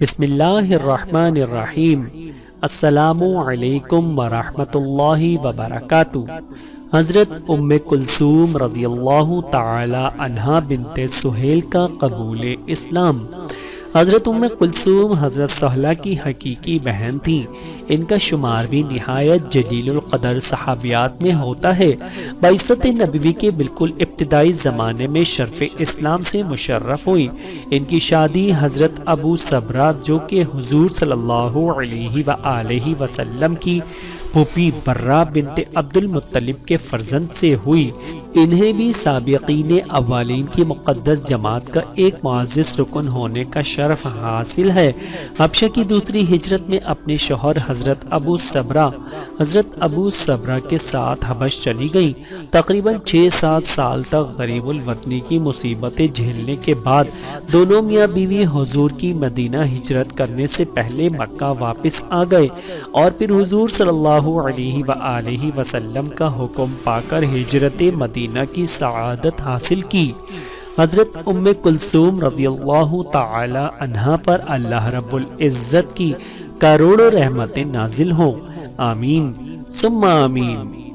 بسم اللہ الرحمن الرحیم۔ السلام علیکم ورحمۃ اللہ وبرکاتہ۔ حضرت ام کلثوم رضی اللہ تعالی عنہا بنت سہیل کا قبول اسلام۔ حضرت ام کلثوم حضرت سہلہ کی حقیقی بہن تھیں۔ ان کا شمار بھی نہایت جلیل القدر صحابیات میں ہوتا ہے۔ بعثت نبوی کے بالکل ابتدائی زمانے میں شرف اسلام سے مشرف ہوئی۔ ان کی شادی حضرت ابو صبرہ جو کہ حضور صلی اللہ علیہ وآلہ وسلم کی پھوپھی برہ بنت عبد المطلب کے فرزند سے ہوئی۔ انہیں بھی سابقین اولین کی مقدس جماعت کا ایک معزز رکن ہونے کا شرف حاصل ہے۔ حبشہ کی دوسری ہجرت میں اپنے شوہر حضرت ابو صبرہ کے ساتھ حبش چلی گئیں۔ تقریباً 6-7 سال تک غریب الوطنی کی مصیبتیں جھیلنے کے بعد دونوں میاں بیوی حضور کی مدینہ ہجرت کرنے سے پہلے مکہ واپس آ گئے اور پھر حضور صلی اللہ علیہ وآلہ وسلم کا حکم پا کر ہجرت مدینہ کی سعادت حاصل کی۔ حضرت ام کلثوم رضی اللہ تعالی عنہا پر اللہ رب العزت کی کروڑوں رحمتیں نازل ہوں، آمین ثم آمین۔